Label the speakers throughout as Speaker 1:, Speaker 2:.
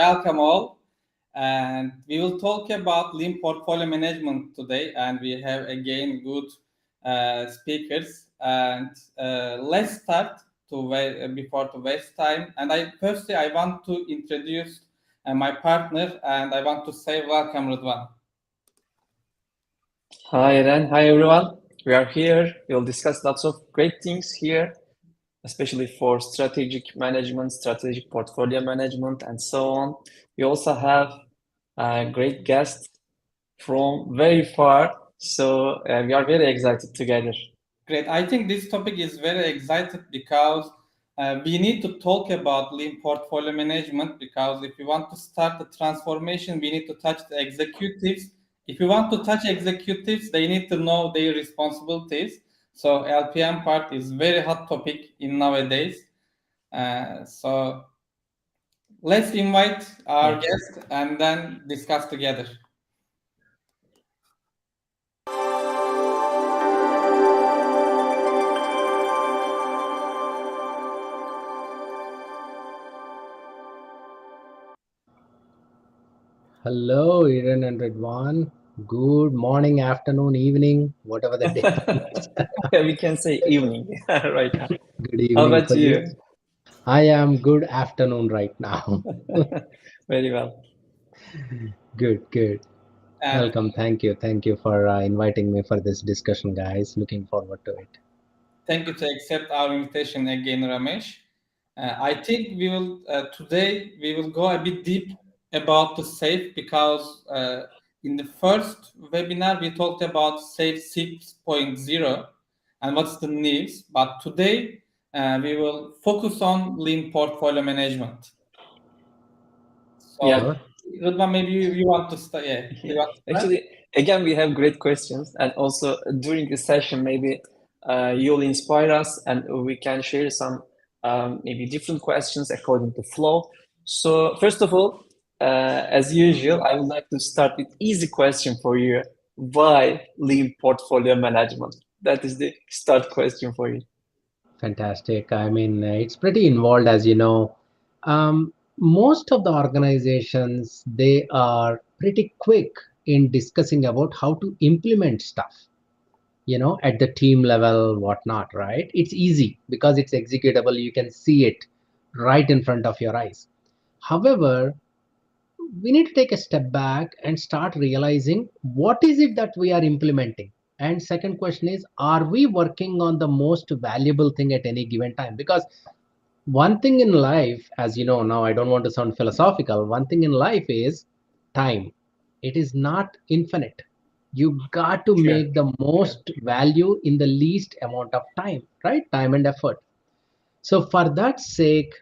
Speaker 1: welcome all. And we will talk about lean portfolio management today. And we have again good speakers. And let's start before to waste time. And I want to introduce my partner, and I want to say welcome, Rudwan.
Speaker 2: Hi, Ren. Hi, everyone. We are here. We'll discuss lots of great things here, especially for strategic management, strategic portfolio management, and so on. We also have a great guest from very far, so we are very excited together.
Speaker 1: Great. I think this topic is very exciting because we need to talk about lean portfolio management, because if we want to start the transformation, we need to touch the executives. If we want to touch executives, they need to know their responsibilities. So LPM part is very hot topic in nowadays. So let's invite our guest and then discuss together.
Speaker 3: Hello, Eren and Ridwan. Good morning, afternoon, evening, whatever the day is.
Speaker 2: We can say evening right now.
Speaker 3: Good
Speaker 2: How
Speaker 3: evening
Speaker 2: about
Speaker 3: for
Speaker 2: you?
Speaker 3: I am good afternoon right now.
Speaker 2: Very well.
Speaker 3: Good.
Speaker 1: And
Speaker 3: Welcome. Thank you for inviting me for this discussion, guys. Looking forward to it.
Speaker 1: thank you to accept our invitation again, Ramesh. I think today we will go a bit deep about the SAFe, because in the first webinar we talked about SAFe 6.0 and what's the needs. But today we will focus on lean portfolio management. So,
Speaker 2: Yeah.
Speaker 1: Rudman, maybe you want to start. Yeah, you want to start?
Speaker 2: Actually, again, we have great questions, and also during the session, maybe you'll inspire us, and we can share some maybe different questions according to flow. So, first of all, as usual, I would like to start with easy question for you. Why lean portfolio management? That is the start question for you.
Speaker 3: Fantastic. I mean, it's pretty involved, as you know. Most of the organizations, they are pretty quick in discussing about how to implement stuff, at the team level, whatnot, right? It's easy because it's executable. You can see it right in front of your eyes. However, we need to take a step back and start realizing what is it that we are implementing. And second question is, are we working on the most valuable thing at any given time? Because one thing in life, as you know, now I don't want to sound philosophical, one thing in life is time. It is not infinite. You got to
Speaker 2: Sure.
Speaker 3: make the most value in the least amount of time, right? Time and effort. So for that sake,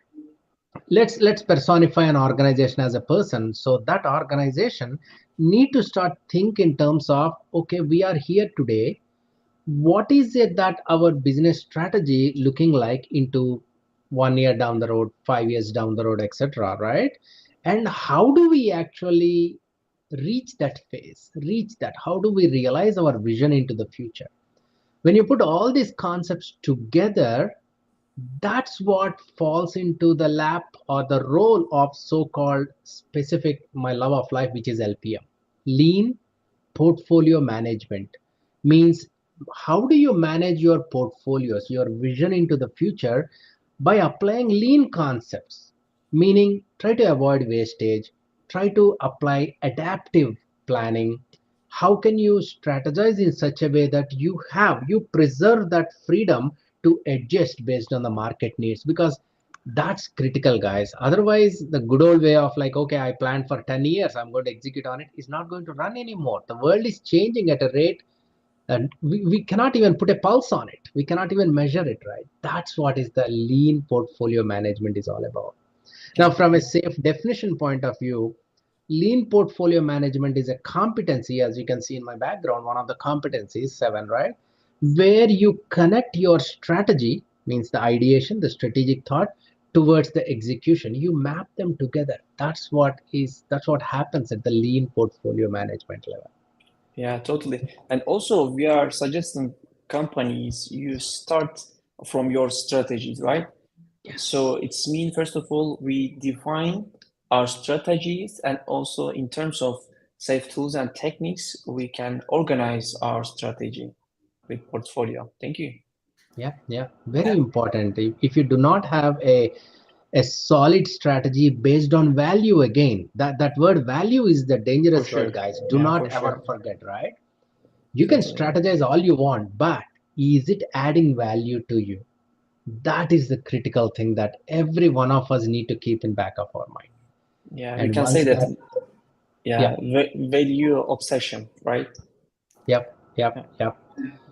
Speaker 3: let's personify an organization as a person. So that organization need to start think in terms of, okay, we are here today. What is it that our business strategy looking like into 1 year down the road, 5 years down the road, etc., right? And how do we actually reach that phase, reach that? How do we realize our vision into the future? When you put all these concepts together, that's what falls into the lap or the role of so-called specific my love of life, which is LPM, lean portfolio management. Means, how do you manage your portfolios, your vision into the future, by applying lean concepts? Meaning, try to avoid wastage, try to apply adaptive planning. How can you strategize in such a way that you preserve that freedom to adjust based on the market needs? Because that's critical, guys. Otherwise, the good old way of like, okay, I planned for 10 years, I'm going to execute on it, is not going to run anymore. The world is changing at a rate, and we cannot even put a pulse on it. We cannot even measure it, right? That's what is the lean portfolio management is all about. Now, from a SAFe definition point of view, lean portfolio management is a competency, as you can see in my background, one of the competencies, 7, right? Where you connect your strategy, means the ideation, the strategic thought, towards the execution. You map them together. That's what happens at the lean portfolio management level.
Speaker 2: Yeah, totally. And also, we are suggesting companies you start from your strategies, right?
Speaker 3: Yes.
Speaker 2: So it's mean, first of all, we define our strategies, and also in terms of safe tools and techniques, we can organize our strategy with portfolio. Thank you.
Speaker 3: Yeah, very important. If you do not have a solid strategy based on value, again, that word value is the dangerous
Speaker 2: For
Speaker 3: word,
Speaker 2: sure.
Speaker 3: guys. Do
Speaker 2: Yeah,
Speaker 3: not
Speaker 2: for
Speaker 3: ever
Speaker 2: sure.
Speaker 3: forget, right? You can
Speaker 2: Totally.
Speaker 3: strategize all you want, but is it adding value to you? That is the critical thing that every one of us need to keep in back of our mind.
Speaker 2: Yeah, we
Speaker 3: And
Speaker 2: can say
Speaker 3: once
Speaker 2: that.
Speaker 3: that,
Speaker 2: Yeah,
Speaker 3: yeah,
Speaker 2: value obsession, right?
Speaker 3: yep,
Speaker 2: Yeah.
Speaker 3: yep, yep.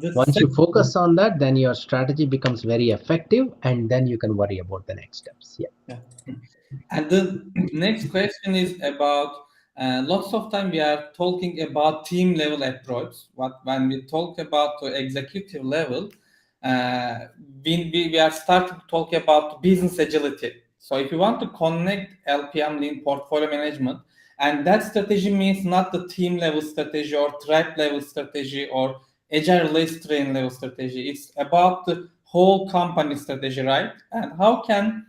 Speaker 1: The
Speaker 3: Once you
Speaker 1: sec-
Speaker 3: focus on that, then your strategy becomes very effective, and then you can worry about the next steps. Yeah.
Speaker 2: Yeah.
Speaker 1: And the next question is about lots of time we are talking about team level approach. What when we talk about the executive level, uh, we are starting to talk about business agility. So if you want to connect LPM lean portfolio management, and that strategy means not the team level strategy or tribe level strategy or agile release train level strategy. It's about the whole company strategy, right? And how can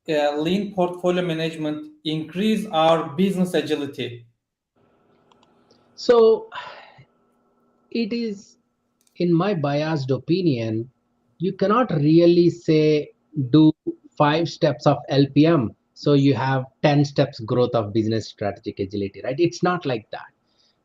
Speaker 1: lean portfolio management increase our business agility?
Speaker 3: So it is, in my biased opinion, you cannot really say do 5 steps of LPM, so you have 10 steps growth of business strategic agility, right? It's not like that.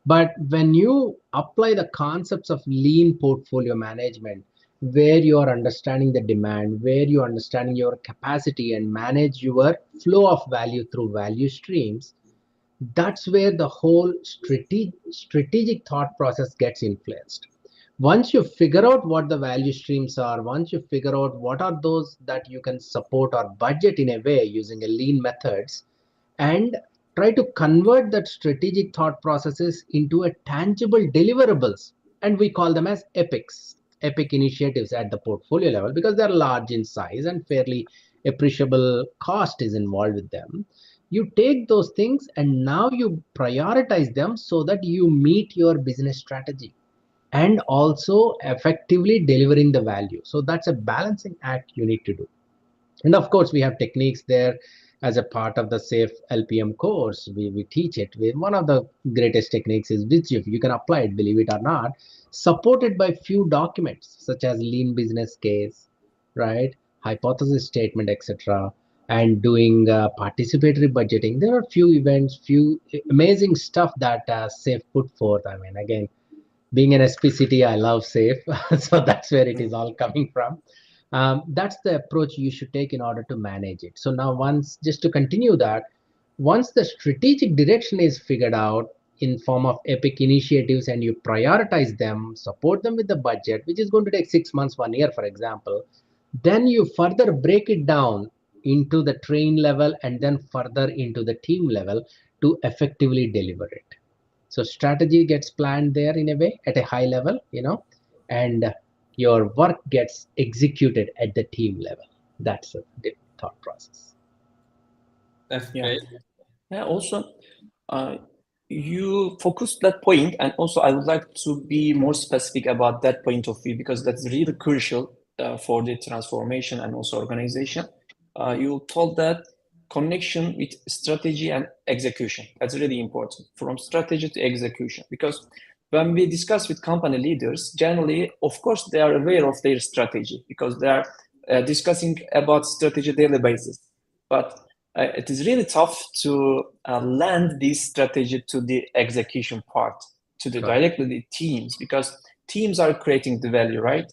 Speaker 3: But when you apply the concepts of lean portfolio management, where you are understanding the demand, where you are understanding your capacity and manage your flow of value through value streams, that's where the whole strategic thought process gets influenced. Once you figure out what the value streams are, once you figure out what are those that you can support or budget in a way using a lean methods, and try to convert that strategic thought processes into a tangible deliverables, and we call them as epic initiatives at the portfolio level, because they're large in size and fairly appreciable cost is involved with them. You take those things and now you prioritize them so that you meet your business strategy and also effectively delivering the value. So that's a balancing act you need to do. And of course, we have techniques there as a part of the safe LPM course. We teach it. One of the greatest techniques is which, if you can apply it, believe it or not, supported by few documents such as lean business case, right, hypothesis statement, etc., and doing participatory budgeting. There are few events, few amazing stuff that safe put forth. I mean, again, being an SPCT, I love safe. So that's where it is all coming from. That's the approach you should take in order to manage it. So now, once, just to continue that, once the strategic direction is figured out in form of epic initiatives and you prioritize them, support them with the budget, which is going to take 6 months, 1 year, for example, then you further break it down into the train level and then further into the team level to effectively deliver it. So strategy gets planned there in a way at a high level, and your work gets executed at the team level. That's the thought process.
Speaker 1: That's
Speaker 2: Yeah.
Speaker 1: great.
Speaker 2: Yeah. Also, uh, you focused that point, and also I would like to be more specific about that point of view because that's really crucial for the transformation and also organization. You told that connection with strategy and execution. That's really important from strategy to execution because when we discuss with company leaders, generally, of course, they are aware of their strategy because they are discussing about strategy daily basis. But it is really tough to land this strategy to the execution part, to the
Speaker 3: Correct.
Speaker 2: directly the teams, because teams are creating the value, right?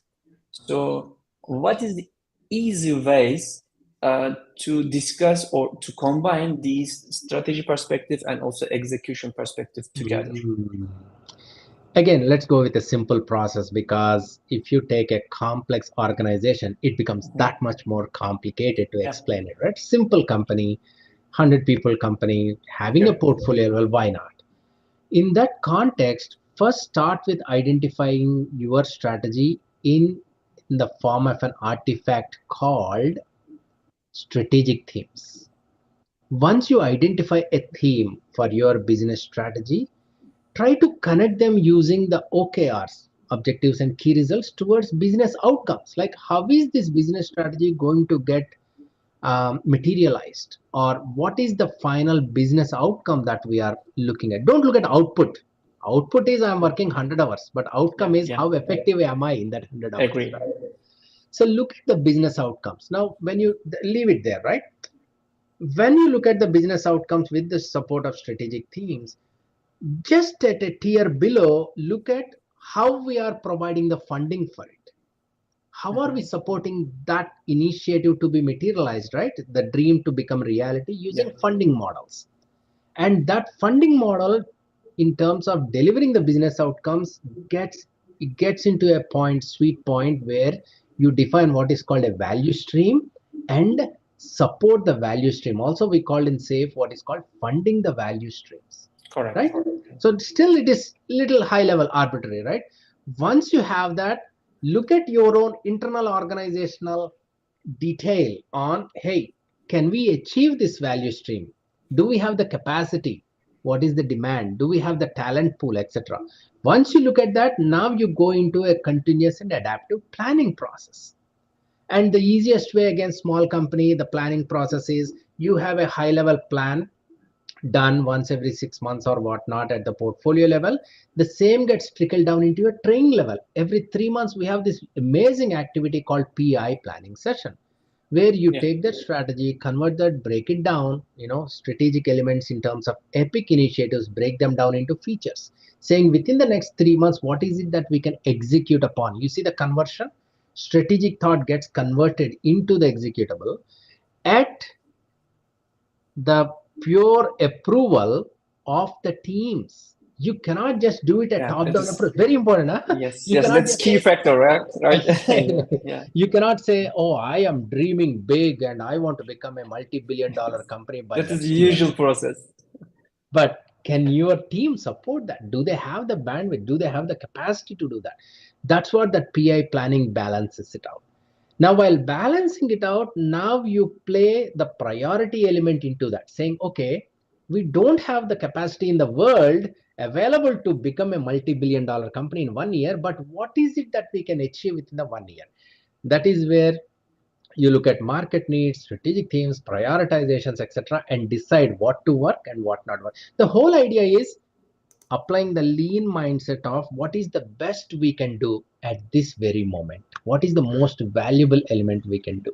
Speaker 2: So, what is the easy ways to discuss or to combine these strategy perspective and also execution perspective together?
Speaker 3: Mm. Again, let's go with a simple process, because if you take a complex organization, it becomes
Speaker 2: Mhm.
Speaker 3: that much more complicated to
Speaker 2: Yeah,
Speaker 3: explain it, right? Simple company, 100 people company, having a
Speaker 2: sure.
Speaker 3: portfolio, well, why not? In that context, first start with identifying your strategy in the form of an artifact called strategic themes. Once you identify a theme for your business strategy, try to connect them using the OKRs, objectives and key results, towards business outcomes. Like, how is this business strategy going to get materialized, or what is the final business outcome that we are looking at. Don't look at output. Output is I'm working 100 hours, but outcome is how effective am I in that 100 hours.
Speaker 2: Agree.
Speaker 3: Right? So look at the business outcomes. Now, when you leave it there, right? When you look at the business outcomes with the support of strategic themes, just at a tier below, look at how we are providing the funding for it. How are we supporting that initiative to be materialized, right? The dream to become reality using funding models. And that funding model, in terms of delivering the business outcomes, gets into a sweet point where you define what is called a value stream and support the value stream. Also, we call in SAFE what is called funding the value streams.
Speaker 2: Correct.
Speaker 3: Right? So still it is little high level arbitrary, right? Once you have that, look at your own internal organizational detail on, hey, can we achieve this value stream? Do we have the capacity? What is the demand? Do we have the talent pool, etc.? Once you look at that, now you go into a continuous and adaptive planning process. And the easiest way, again, small company, the planning process is you have a high level plan done once every 6 months or whatnot at the portfolio level. The same gets trickled down into a training level. Every 3 months, we have this amazing activity called PI planning session, where you take that strategy, convert that, break it down, strategic elements in terms of epic initiatives, break them down into features, saying within the next 3 months, what is it that we can execute upon? You see the conversion, strategic thought gets converted into the executable at the pure approval of the teams. You cannot just do it at top-down approach. Very important, huh?
Speaker 2: Yes,
Speaker 3: you cannot
Speaker 2: that's key factor, right?
Speaker 3: You cannot say, oh, I am dreaming big and I want to become a multi-billion-dollar company by
Speaker 2: that is the usual process.
Speaker 3: But can your team support that? Do they have the bandwidth? Do they have the capacity to do that? That's what that PI planning balances it out. Now, while balancing it out, now you play the priority element into that, saying, okay, we don't have the capacity in the world available to become a multi-billion-dollar company in 1 year, but what is it that we can achieve within the 1 year? That is where you look at market needs, strategic themes, prioritizations, etc., and decide what to work and what not work. The whole idea is applying the lean mindset of what is the best we can do at this very moment. What is the most valuable element we can do?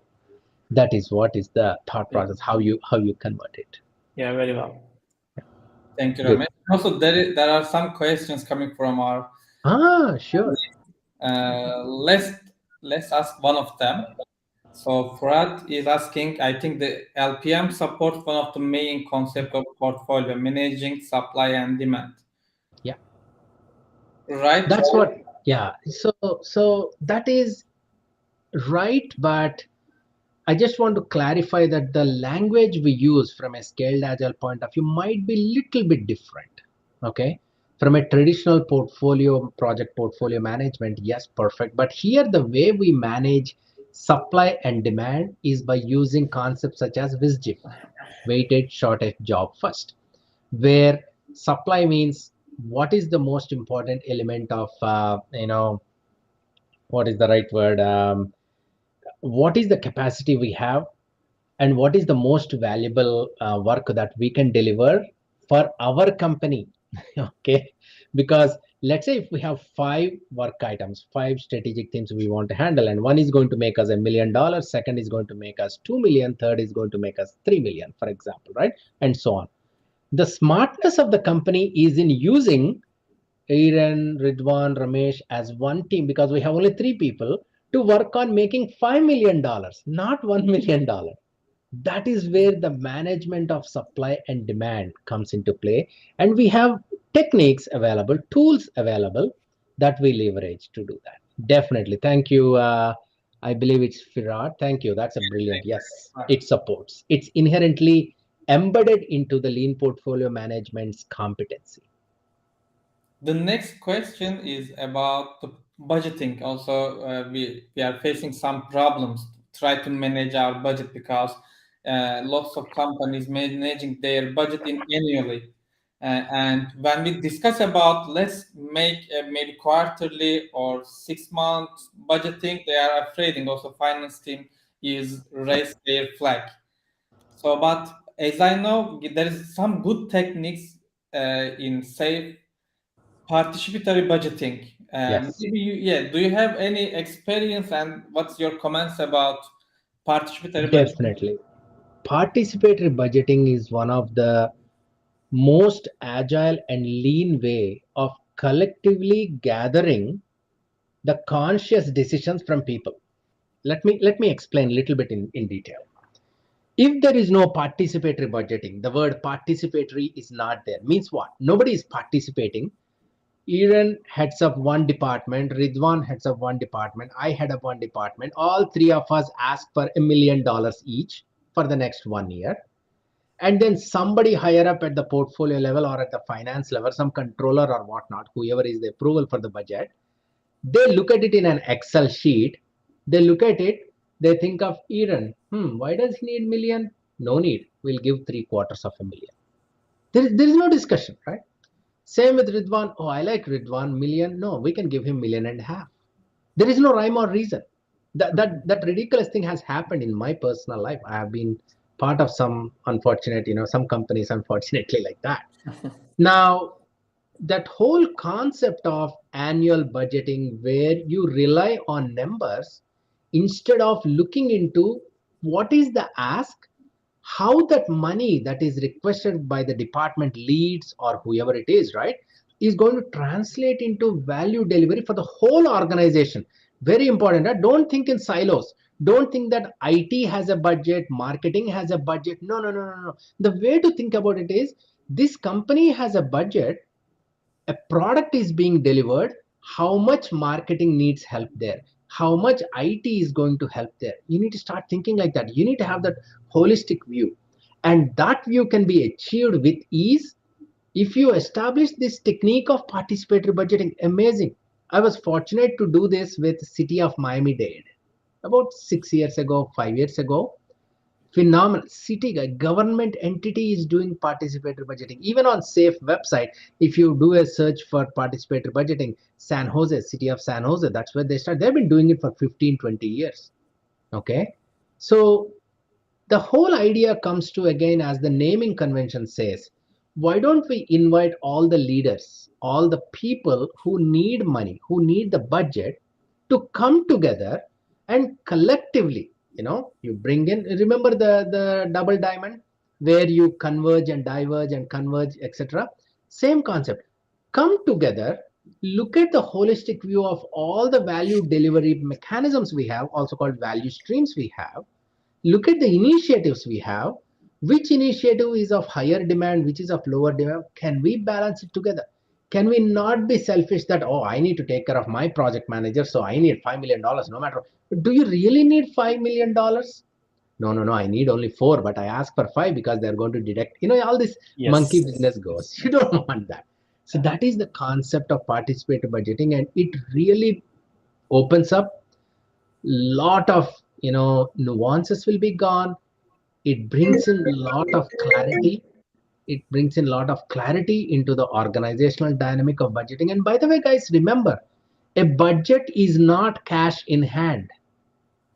Speaker 3: That is what is the thought process, how you convert it.
Speaker 2: Yeah, very well.
Speaker 1: Thank you, Ramesh. Also, there are some questions coming from our.
Speaker 3: Sure.
Speaker 1: Let's ask one of them. So Fred is asking, I think the LPM supports one of the main concepts of portfolio managing supply and demand.
Speaker 3: Yeah.
Speaker 1: Right.
Speaker 3: That's what. Yeah. So that is right, but I just want to clarify that the language we use from a scaled agile point of view might be a little bit different. Okay. From a traditional project portfolio management, yes, perfect. But here, the way we manage supply and demand is by using concepts such as WSJIF, weighted shortest job first, where supply means what is the most important element of, what is the right word? What is the capacity we have, and what is the most valuable work that we can deliver for our company. Okay, because let's say if we have 5 work items, 5 strategic things we want to handle, and one is going to make us $1 million, second is going to make us 2 million, third is going to make us 3 million, for example, right? And so on. The smartness of the company is in using Aaron, Ridwan, Ramesh as one team, because we have only 3 people to work on making $5 million, not $1 million. That is where the management of supply and demand comes into play. And we have techniques available, tools available that we leverage to do that. Definitely. Thank you. I believe it's Firat. Thank you. That's a brilliant. Yes, it supports. It's inherently embedded into the lean portfolio management's competency.
Speaker 1: The next question is about the budgeting. Also, we are facing some problems to try to manage our budget because lots of companies managing their budget in annually. And when we discuss about let's make maybe quarterly or 6 months budgeting, they are afraid, and also finance team is raise their flag. So, but as I know, there is some good techniques in safe participatory budgeting.
Speaker 3: Yes,
Speaker 1: Maybe do you have any experience, and what's your comments about participatory budgeting?
Speaker 3: definitely. Participatory budgeting is one of the most agile and lean way of collectively gathering the conscious decisions from people. Let me explain a little bit in detail. If there is no participatory budgeting, the word participatory is not there. Means what? Nobody is participating. Aaron heads up one department, Ridwan heads up one department, I head up one department. All three of us ask for $1 million each for the next 1 year. And then somebody higher up at the portfolio level or at the finance level, some controller or whatnot, whoever is the approval for the budget, they look at it in an Excel sheet. They look at it, they think of Aaron, why does he need million? No need. We'll give 3/4 of a million. There is no discussion, right? Same with Ridwan. Oh, I like Ridwan, million. No, we can give him 1.5 million. There is no rhyme or reason. That ridiculous thing has happened in my personal life. I have been part of some unfortunate, some companies, unfortunately, like that. Now, that whole concept of annual budgeting where you rely on numbers instead of looking into what is the ask, how that money that is requested by the department leads or whoever it is, right, is going to translate into value delivery for the whole organization. Very important. Right? Don't think in silos. Don't think that IT has a budget, marketing has a budget. No, no, no, no, no. The way to think about it is this company has a budget, a product is being delivered, how much marketing needs help there, how much IT is going to help there. You need to start thinking like that. You need to have that holistic view, and that view can be achieved with ease if you establish this technique of participatory budgeting. Amazing. I was fortunate to do this with city of Miami-Dade about 6 years ago, 5 years ago. Phenomenal. City government entity is doing participatory budgeting. Even on safe website, if you do a search for participatory budgeting, San Jose, city of San Jose, that's where they start. They've been doing it for 15-20 years. Okay, so the whole idea comes to, again, as the naming convention says, why don't we invite all the leaders, all the people who need money, who need the budget, to come together and collectively, you bring in, remember the double diamond where you converge and diverge and converge, etc. Same concept. Come together, look at the holistic view of all the value delivery mechanisms we have, also called value streams we have. Look at the initiatives we have. Which initiative is of higher demand, which is of lower demand? Can we balance it together? Can we not be selfish that, oh, I need to take care of my project manager, so I need $5 million no matter. Do you really need $5 million? No, no, no, I need only 4, but I ask for 5 because they're going to deduct, all this monkey business goes. You don't want that. So that is the concept of participatory budgeting, and it really opens up lot of nuances will be gone. It brings in a lot of clarity. It brings in a lot of clarity into the organizational dynamic of budgeting. And by the way, guys, remember, a budget is not cash in hand.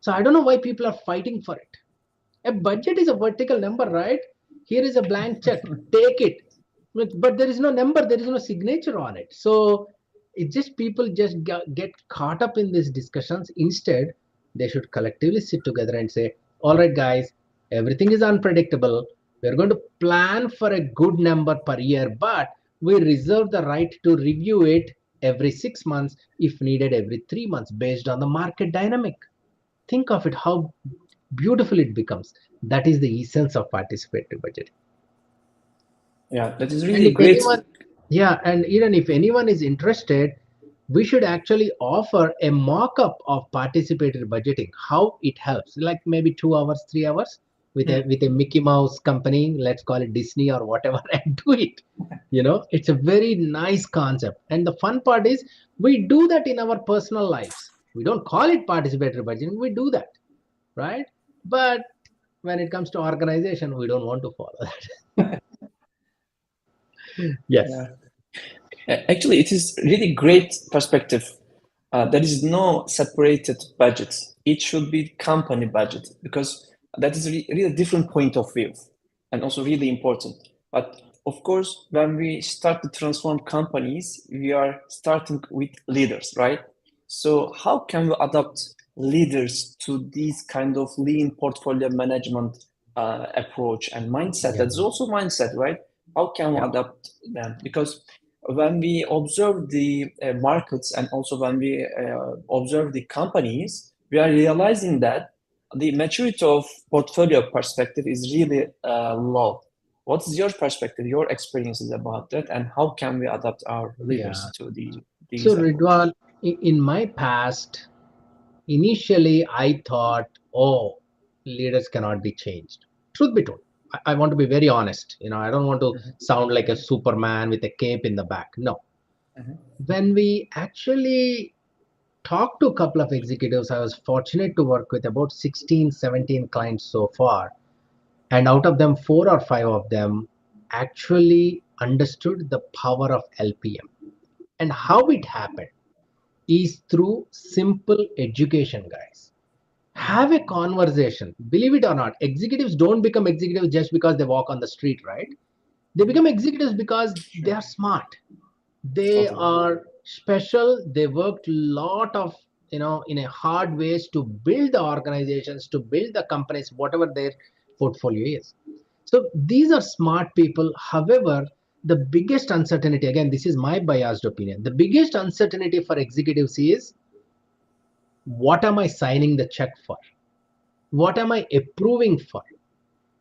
Speaker 3: So I don't know why people are fighting for it. A budget is a vertical number, right? Here is a blank check, take it. But there is no number, there is no signature on it. So it's just people just get caught up in these discussions. Instead, they should collectively sit together and say, all right, guys, everything is unpredictable. We're going to plan for a good number per year, but we reserve the right to review it every 6 months, if needed every 3 months, based on the market dynamic. Think of it, how beautiful it becomes. That is the essence of participatory budgeting.
Speaker 2: Yeah, that is
Speaker 3: And
Speaker 2: really
Speaker 3: if
Speaker 2: great.
Speaker 3: anyone, and even if anyone is interested, we should actually offer a mock-up of participatory budgeting, how it helps, like maybe 2 hours, 3 hours with a Mickey Mouse company, let's call it Disney or whatever, and do it. It's a very nice concept. And the fun part is we do that in our personal lives. We don't call it participatory budgeting, we do that, right? But when it comes to organization, we don't want to follow that. Yes.
Speaker 2: Yeah. Actually, it is really great perspective there is no separated budget. It should be company budget, because that is really a different point of view and also really important. But of course, when we start to transform companies, we are starting with leaders, right? So how can we adapt leaders to these kind of lean portfolio management approach and mindset?
Speaker 3: Yeah.
Speaker 2: That's also mindset, right? How can we
Speaker 3: Yeah.
Speaker 2: adapt them? Because when we observe the markets and also when we observe the companies, we are realizing that the maturity of portfolio perspective is really low. What's your perspective, your experiences about that, and how can we adapt our
Speaker 3: Yeah.
Speaker 2: leaders to
Speaker 3: So
Speaker 2: these approach?
Speaker 3: Ridwan, in my past, initially I thought, oh, leaders cannot be changed. Truth be told, I want to be very honest. I don't want to
Speaker 2: Mhm,
Speaker 3: sound like a Superman with a cape in the back. No.
Speaker 2: mhm,
Speaker 3: When we actually talked to a couple of executives, I was fortunate to work with about 16, 17 clients so far. And out of them, 4 or 5 of them actually understood the power of LPM. And how it happened is through simple education, guys.
Speaker 2: mhm.
Speaker 3: Have a conversation. Believe it or not, executives don't become executives just because they walk on the street, right? They become executives because they are smart. They
Speaker 2: Totally.
Speaker 3: are special. They worked a lot of, in a hard ways to build the organizations, to build the companies, whatever their portfolio is. So these are smart people. However, the biggest uncertainty, again, this is my biased opinion, the biggest uncertainty for executives is, what am I signing the check for? What am I approving for?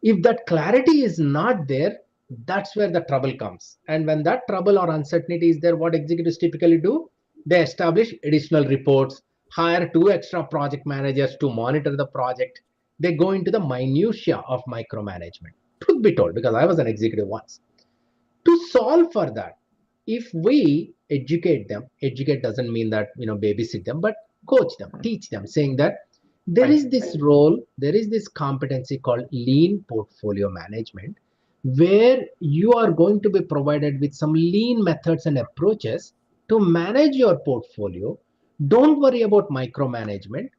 Speaker 3: If that clarity is not there, that's where the trouble comes. And when that trouble or uncertainty is there, what executives typically do? They establish additional reports, hire 2 extra project managers to monitor the project. They go into the minutia of micromanagement. Truth be told, because I was an executive once. To solve for that, if we educate them, educate doesn't mean that babysit them, but coach them, teach them, saying that there
Speaker 2: Right.
Speaker 3: is this role, there is this competency called lean portfolio management, where you are going to be provided with some lean methods and approaches to manage your portfolio. Don't worry about micromanagement.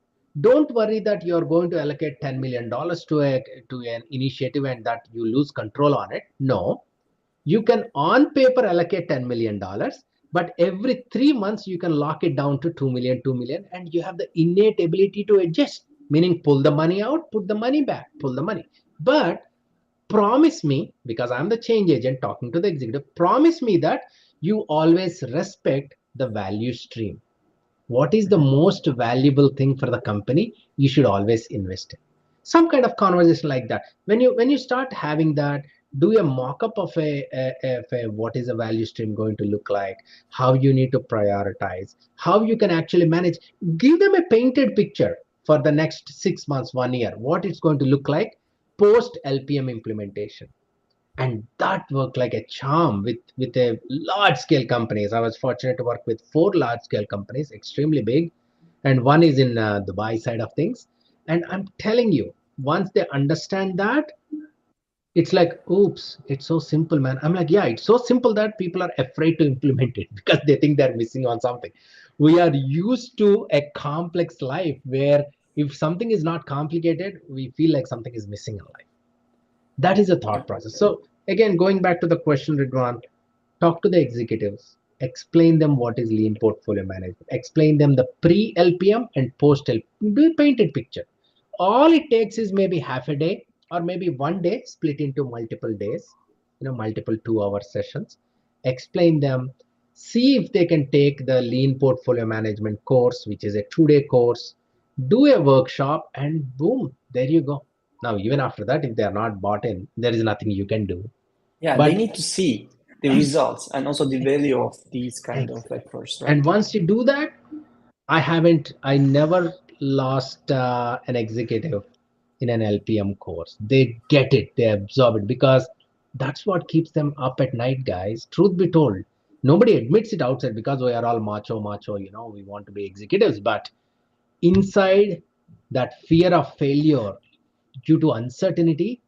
Speaker 3: Don't worry that you are going to allocate $10 million to an initiative and that you lose control on it. No, you can on paper allocate $10 million, but every 3 months you can lock it down to 2 million, 2 million, and you have the innate ability to adjust, meaning pull the money out, put the money back, pull the money. But promise me, because I'm the change agent talking to the executive, promise me that you always respect the value stream. What is the
Speaker 2: Mhm.
Speaker 3: most valuable thing for the company you should always invest in? Some kind of conversation like that. When you start having that, do a mock-up of a what is a value stream going to look like, how you need to prioritize, how you can actually manage. Give them a painted picture for the next 6 months, 1 year, what it's going to look like post LPM implementation. And that worked like a charm with a large scale companies. I was fortunate to work with 4 large scale companies, extremely big, and one is in Dubai side of things. And I'm telling you, once they understand that, it's like, oops, it's so simple, man. I'm like, yeah, it's so simple that people are afraid to implement it because they think they're missing on something. We are used to a complex life where if something is not complicated, we feel like something is missing in life. That is a
Speaker 2: Yeah.
Speaker 3: thought process. So again, going back to the question, Ridwan, talk to the executives, explain them what is lean portfolio management, explain them the pre-LPM and post-LPM, do a painted picture. All it takes is maybe half a day or maybe one day split into multiple days, multiple 2 hour sessions. Explain them, see if they can take the lean portfolio management course, which is a 2 day course, do a workshop, and boom, there you go. Now, even after that, if they are not bought in, there is nothing you can do.
Speaker 2: Yeah, they
Speaker 3: But
Speaker 2: need to see the
Speaker 3: ex-
Speaker 2: results and also the value of these kind of
Speaker 3: ex-
Speaker 2: approach, right?
Speaker 3: and once you do that, I never lost an executive in an LPM course. They get it, they absorb it because that's what keeps them up at night, guys. Truth be told, nobody admits it outside because we are all macho, we want to be executives. But inside, that fear of failure due to uncertainty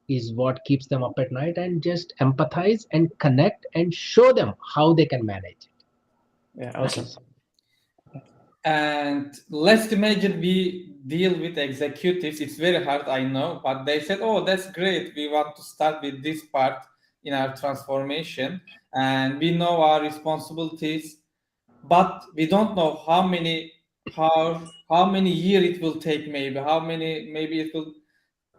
Speaker 3: is what keeps them up at night, and just empathize and connect and show them how they can manage it.
Speaker 2: Yeah,
Speaker 3: That
Speaker 2: awesome.
Speaker 3: is.
Speaker 1: And let's imagine we deal with executives. It's very hard, I know, but they said, oh, that's great. We want to start with this part in our transformation. And we know our responsibilities, but we don't know how many years it will take, maybe it will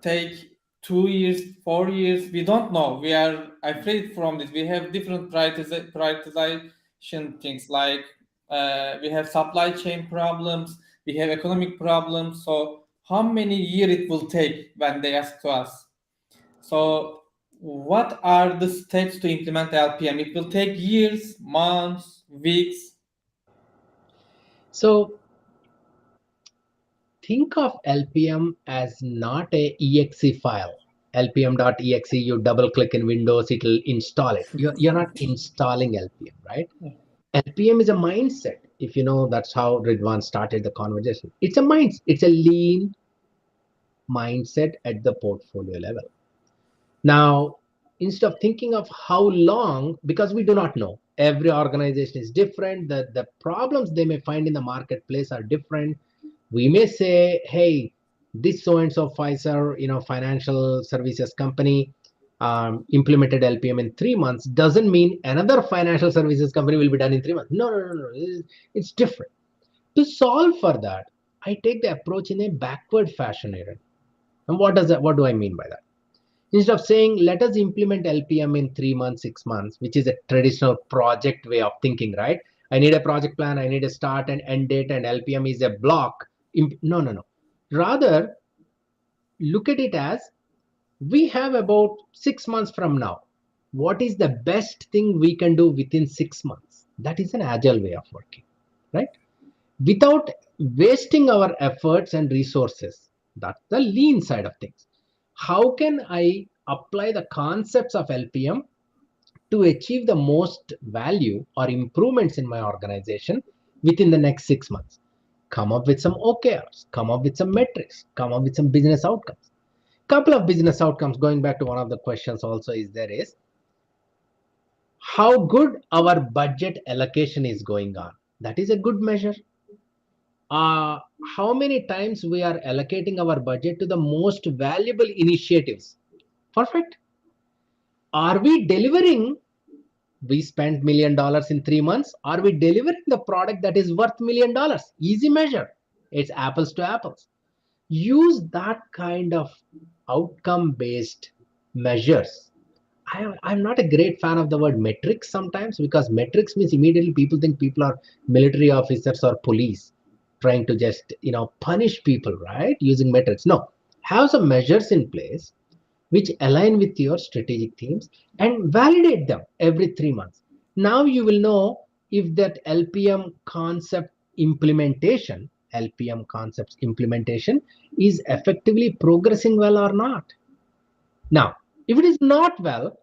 Speaker 1: take 2 years, 4 years. We don't know. We are afraid from this. We have different prioritization things, like we have supply chain problems, we have economic problems. So how many years it will take when they ask to us? So what are the steps to implement LPM? It will take years, months, weeks.
Speaker 3: So think of LPM as not a exe file. LPM.exe, you double click in Windows, it'll install it. You're not installing LPM, right? LPM is a mindset. If you know, that's how Ridwan started the conversation. It's a mindset. It's a lean mindset at the portfolio level. Now, instead of thinking of how long, because we do not know, every organization is different. The problems they may find in the marketplace are different. We may say, hey, this so-and-so Pfizer, financial services company implemented LPM in 3 months, doesn't mean another financial services company will be done in 3 months. No. It's different. To solve for that, I take the approach in a backward fashion, Aaron. And what do I mean by that? Instead of saying, let us implement LPM in 3 months, 6 months, which is a traditional project way of thinking, right? I need a project plan, I need a start and end date, and LPM is a block. No. Rather, look at it as, we have about 6 months from now. What is the best thing we can do within 6 months? That is an agile way of working, right? Without wasting our efforts and resources. That's the lean side of things. How can I apply the concepts of LPM to achieve the most value or improvements in my organization within the next 6 months? Come up with some OKRs, come up with some metrics, come up with some business outcomes. Couple of business outcomes, going back to one of the questions also is how good our budget allocation is going on. That is a good measure. How many times we are allocating our budget to the most valuable initiatives. Perfect. Are we delivering? We spent $1 million in 3 months. Are we delivering the product that is worth $1 million? Easy measure. It's apples to apples. Use that kind of outcome based measures. I'm not a great fan of the word metrics sometimes, because metrics means immediately people think people are military officers or police trying to just punish people, right, using metrics. No, have some measures in place which align with your strategic themes and validate them every 3 months. Now you will know if that LPM concepts implementation is effectively progressing well or not. Now, if it is not well,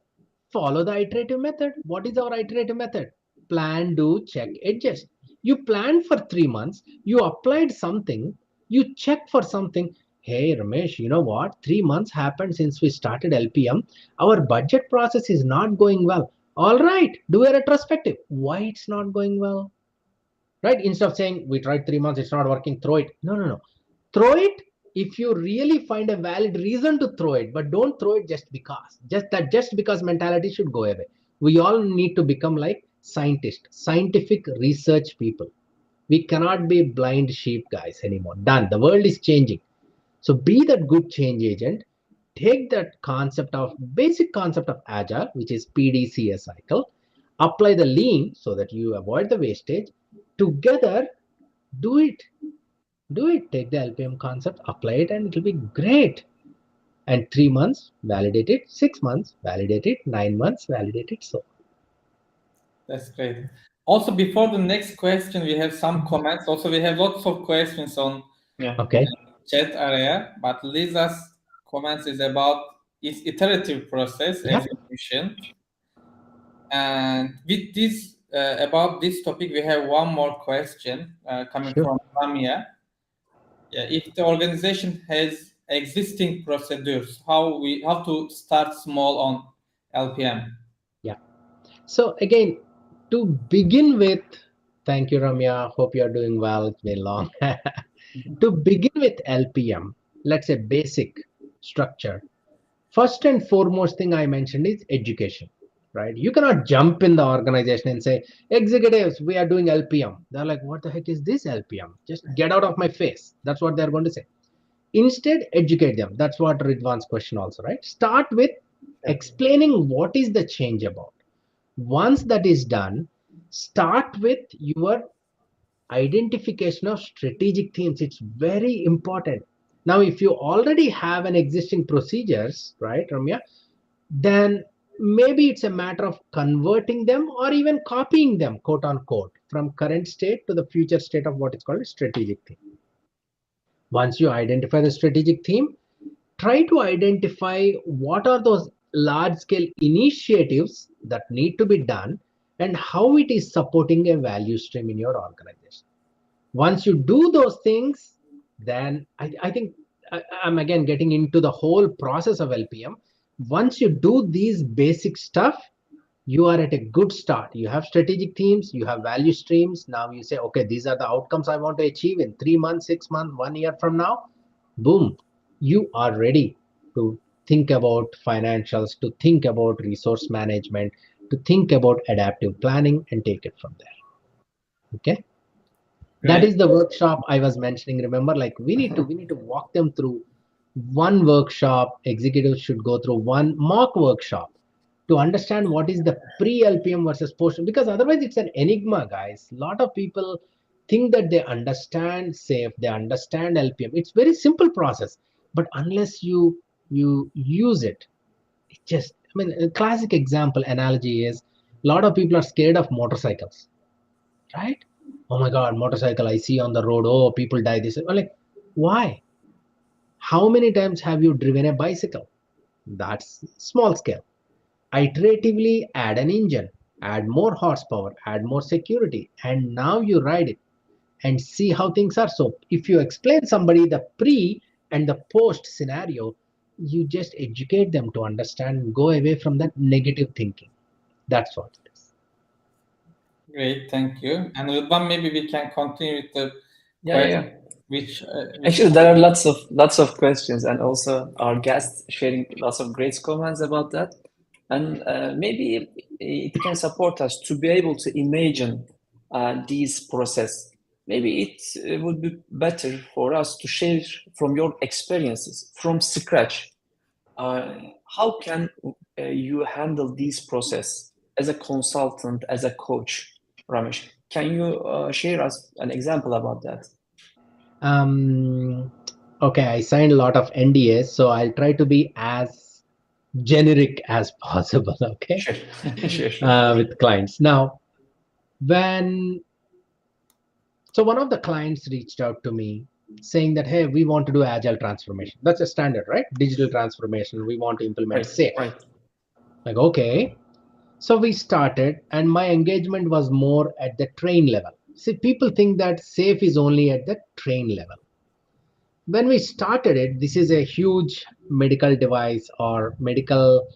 Speaker 3: follow the iterative method. What is our iterative method? Plan, do, check, adjust. You planned for 3 months, you applied something, you checked for something. Hey, Ramesh, you know what? 3 months happened since we started LPM. Our budget process is not going well. All right, do a retrospective. Why it's not going well? Right? Instead of saying, we tried 3 months, it's not working, throw it. No. Throw it if you really find a valid reason to throw it, but don't throw it just because. Just because mentality should go away. We all need to become like scientists, scientific research people. We cannot be blind sheep guys anymore. Done. The world is changing. So be that good change agent. Take that basic concept of Agile, which is PDCA cycle, apply the lean so that you avoid the wastage. Together, do it. Take the LPM concept, apply it, and it will be great. And 3 months, validate it. 6 months, validate it. 9 months, validate it. So
Speaker 1: That's great. Also, before the next question, we have some comments. Also, we have lots of questions on
Speaker 3: okay.
Speaker 1: chat area, but Lisa's comments is about its iterative process execution. And with this, about this topic, we have one more question coming from Ramia. If the organization has existing procedures, how to start small on LPM?
Speaker 3: Yeah. So again, to begin with, Thank you, Ramya. Hope you're doing well. It's been long.
Speaker 2: Mhm.
Speaker 3: To begin with LPM, let's say basic structure. First and foremost thing I mentioned is education, right? You cannot jump in the organization and say, executives, we are doing LPM. They're like, what the heck is this LPM? Just get out of my face. That's what they're going to say. Instead, educate them. That's what Ridwan's question also, right? Start with
Speaker 2: Yeah.
Speaker 3: explaining what is the change about. Once that is done, start with your identification of strategic themes. It's very important. Now if you already have an existing procedures, right, Ramya, then maybe it's a matter of converting them or even copying them, quote unquote, from current state to the future state of what is called a strategic theme. Once you identify the strategic theme, try to identify what are those large scale initiatives that need to be done and how it is supporting a value stream in your organization. Once you do those things, then I think I'm again getting into the whole process of LPM. Once you do these basic stuff, you are at a good start. You have strategic themes, you have value streams. Now you say, okay, these are the outcomes I want to achieve in 3 months, 6 months, 1 year from now. Boom, you are ready to think about financials, to think about resource management, to think about adaptive planning and take it from there. Okay, that
Speaker 1: Great.
Speaker 3: is the workshop I was mentioning. Remember, like we need to walk them through one workshop. Executives should go through one mock workshop to understand what is the pre-LPM versus post, because otherwise it's an enigma, guys. A lot of people think that they understand SAFe, they understand LPM. It's very simple process, but unless you use it, it just, I mean, a classic example analogy is a lot of people are scared of motorcycles, right? Oh my God, motorcycle I see on the road. Oh, people die. This. I'm like, why? How many times have you driven a bicycle? That's small scale. Iteratively add an engine, add more horsepower, add more security, and now you ride it and see how things are. So if you explain somebody the pre and the post scenario, you just educate them to understand, go away from that negative thinking. That's what it is.
Speaker 1: Great, thank you. And Rudvan, maybe we can continue with the
Speaker 2: Yeah, yeah,
Speaker 1: question,
Speaker 2: yeah.
Speaker 1: which
Speaker 2: Actually, there are lots of questions, and also our guests sharing lots of great comments about that. And maybe it can support us to be able to imagine these process. Maybe it would be better for us to share from your experiences from scratch. Uh, how can you handle this process as a consultant, as a coach, Ramesh? Can you share us an example about that?
Speaker 3: Um, okay, I signed a lot of NDAs, so I'll try to be as generic as possible. Okay,
Speaker 2: Sure, sure, sure.
Speaker 3: with clients. Now, when so one of the clients reached out to me saying that, hey, we want to do agile transformation. That's a standard, right? Digital transformation. We want to implement
Speaker 2: Right,
Speaker 3: SAFe.
Speaker 2: right.
Speaker 3: Like, okay. So we started, and my engagement was more at the train level. See, people think that SAFe is only at the train level. When we started it, this is a huge medical device or medical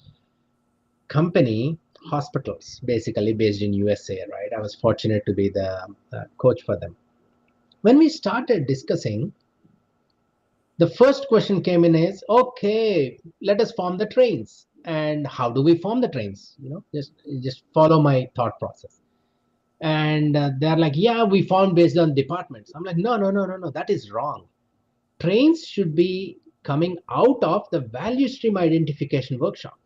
Speaker 3: company, hospitals basically based in USA, right? I was fortunate to be the coach for them. When we started discussing, the first question came in is, okay, let us form the trains. And how do we form the trains? Just follow my thought process. And they're like, yeah, we formed based on departments. I'm like, no, no, no, no, no, that is wrong. Trains should be coming out of the value stream identification workshop.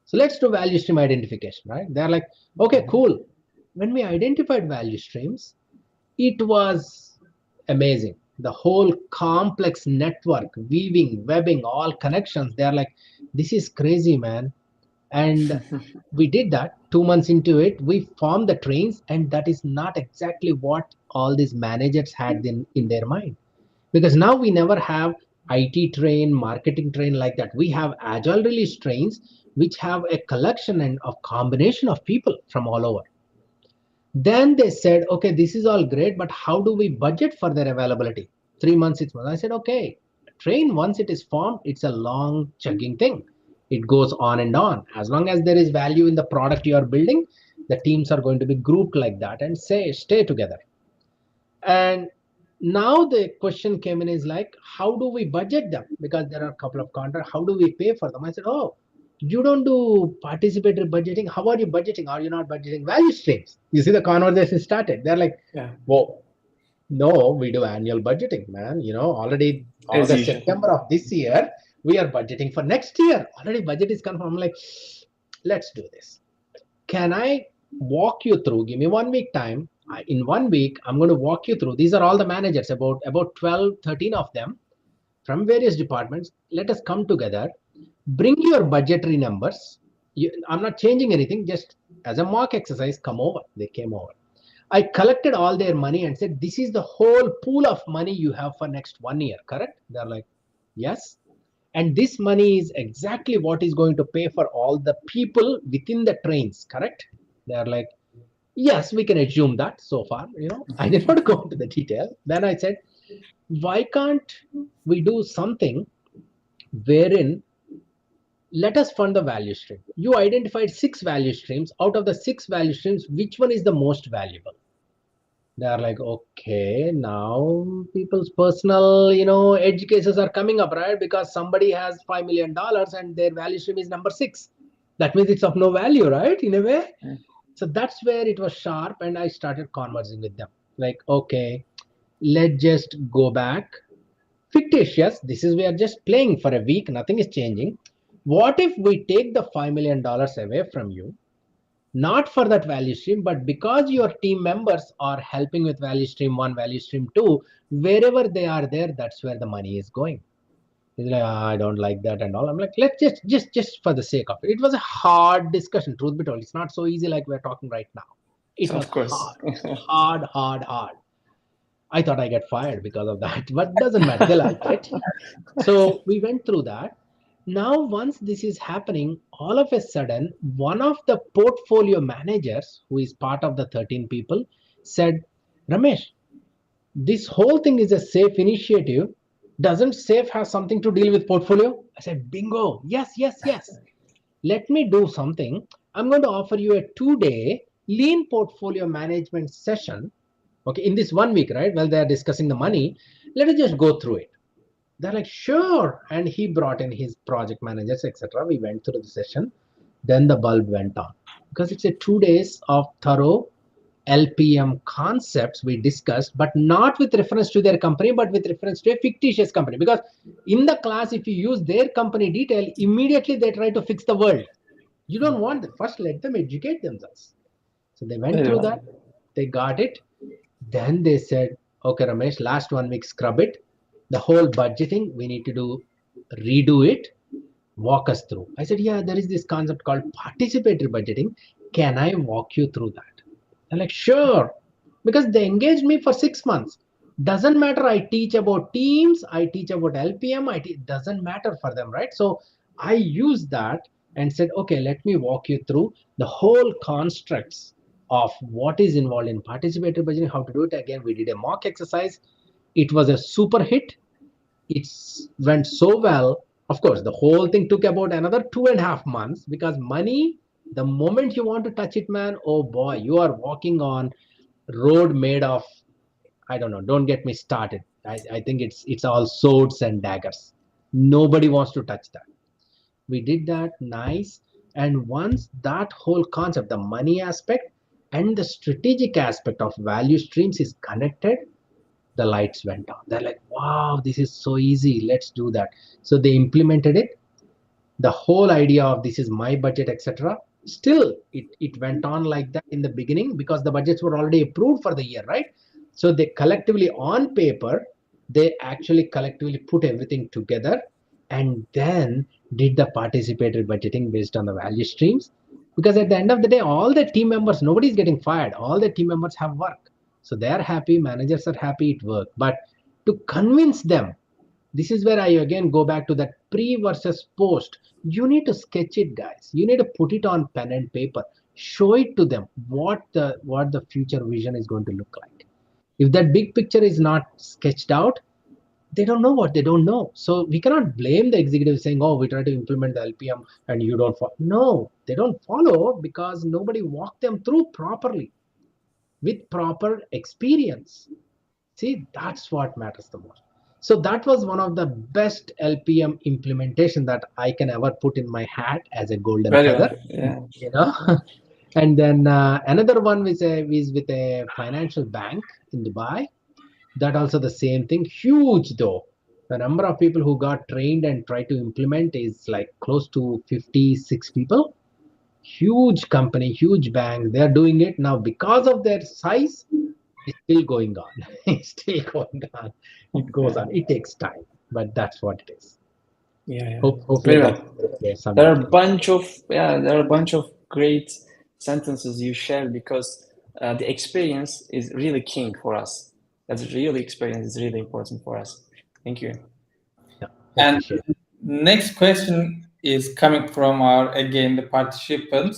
Speaker 3: So let's do value stream identification, right? They're like, okay,
Speaker 2: Mhm.
Speaker 3: cool. When we identified value streams, it was amazing. The whole complex network, weaving, webbing, all connections. They're like, this is crazy, man. And we did that. 2 months into it, we formed the trains, and that is not exactly what all these managers had in their mind, because now we never have IT train, marketing train like that. We have agile release trains which have a collection and of combination of people from all over. Then they said, okay, this is all great, but how do we budget for their availability? 3 months, 6 months. I said, okay, train once it is formed, it's a long chugging thing. It goes on and on. As long as there is value in the product you are building, The teams are going to be grouped like that and stay together. And now the question came in is like, how do we budget them? Because there are a couple of contracts. How do we pay for them? I said, oh, you don't do participatory budgeting. How are you budgeting? Are you not budgeting value streams? You see, the conversation started. They're like,
Speaker 2: Yeah.
Speaker 3: whoa, no, we do annual budgeting, man. Already
Speaker 2: As
Speaker 3: August,
Speaker 2: usual.
Speaker 3: September of this year, we are budgeting for next year. Already budget is confirmed. I'm like, let's do this. Can I walk you through? Give me 1 week time. In 1 week, I'm going to walk you through. These are all the managers, about 12, 13 of them from various departments. Let us come together, bring your budgetary numbers. I'm not changing anything, just as a mock exercise, come over. They came over. I collected all their money and said, this is the whole pool of money you have for next 1 year, correct? They're like, yes. And this money is exactly what is going to pay for all the people within the trains, correct? They're like, yes, we can assume that so far. I did not go into the detail. Then I said, why can't we do something wherein let us fund the value stream? You identified 6 value streams. Out of the 6 value streams, which one is the most valuable? They are like, okay, now people's personal, edge cases are coming up, right? Because somebody has $5 million and their value stream is number 6. That means it's of no value, right? In a way. So that's where it was sharp, and I started conversing with them. Like, okay, let's just go back. Fictitious. This is, we are just playing for a week. Nothing is changing. What if we take the $5 million away from you? Not for that value stream, but because your team members are helping with value stream 1, value stream 2, wherever they are there, that's where the money is going. He's like, I don't like that and all. I'm like, let's just for the sake of it. It was a hard discussion, truth be told. It's not so easy like we're talking right now. It was
Speaker 2: Of course.
Speaker 3: hard. I thought I get fired because of that, but doesn't matter. They like it. So we went through that. Now, once this is happening, all of a sudden, one of the portfolio managers, who is part of the 13 people, said, Ramesh, this whole thing is a SAFE initiative. Doesn't SAFE have something to deal with portfolio? I said, bingo. Yes. Let me do something. I'm going to offer you a 2-day lean portfolio management session. Okay, in this 1 week, right? While they're discussing the money, let us just go through it. They're like, sure. And he brought in his project managers, etc. We went through the session. Then the bulb went on, because it's a 2 days of thorough LPM concepts we discussed, but not with reference to their company, but with reference to a fictitious company. Because in the class, if you use their company detail, immediately they try to fix the world. You don't want that. First, let them educate themselves. So they went through that. They got it. Then they said, okay, Ramesh, last 1 week, scrub it. The whole budgeting, we need to redo it. Walk us through. I said, yeah, there is this concept called participatory budgeting. Can I walk you through that? They're like, sure. Because they engaged me for 6 months. Doesn't matter. I teach about teams. I teach about LPM. It doesn't matter for them, right? So I used that and said, okay, let me walk you through the whole constructs of what is involved in participatory budgeting, how to do it. Again, we did a mock exercise. It was a super hit. It went so well. Of course, the whole thing took about another 2.5 months, because money, the moment you want to touch it, man, oh boy, you are walking on road made of, I don't know, don't get me started. I think it's all swords and daggers. Nobody wants to touch that. We did that, nice. And once that whole concept, the money aspect and the strategic aspect of value streams is connected, the lights went on. They're like, wow, this is so easy. Let's do that. So they implemented it. The whole idea of this is my budget, etc. Still, it went on like that in the beginning, because the budgets were already approved for the year, right? So they collectively, on paper, they actually collectively put everything together and then did the participatory budgeting based on the value streams. Because at the end of the day, all the team members, nobody's getting fired. All the team members have work. So they're happy, managers are happy, it worked. But to convince them, this is where I again go back to that pre versus post. You need to sketch it, guys. You need to put it on pen and paper. Show it to them what the future vision is going to look like. If that big picture is not sketched out, they don't know what they don't know. So we cannot blame the executive saying, oh, we try to implement the LPM and you don't follow. No, they don't follow because nobody walked them through properly with proper experience. See, that's what matters the most. So that was one of the best LPM implementation that I can ever put in my hat as a golden
Speaker 2: Very
Speaker 3: feather,
Speaker 2: well. Yeah.
Speaker 3: you know. And then another one is with a financial bank in Dubai. That also the same thing, huge though. The number of people who got trained and tried to implement is like close to 56 people. Huge company, huge bank. They're doing it now because of their size. It's still going on. It's still going on. It goes
Speaker 2: Yeah.
Speaker 3: on. It takes time, but that's what it is.
Speaker 2: Yeah.
Speaker 3: Hopefully
Speaker 2: Very
Speaker 3: that
Speaker 2: well.
Speaker 3: some
Speaker 2: There are a
Speaker 3: detail.
Speaker 2: bunch of great sentences you shared because the experience is really king for us. That's really experience is really important for us. Thank you.
Speaker 3: Yeah,
Speaker 1: And
Speaker 3: appreciate it.
Speaker 1: next question is coming from the participants.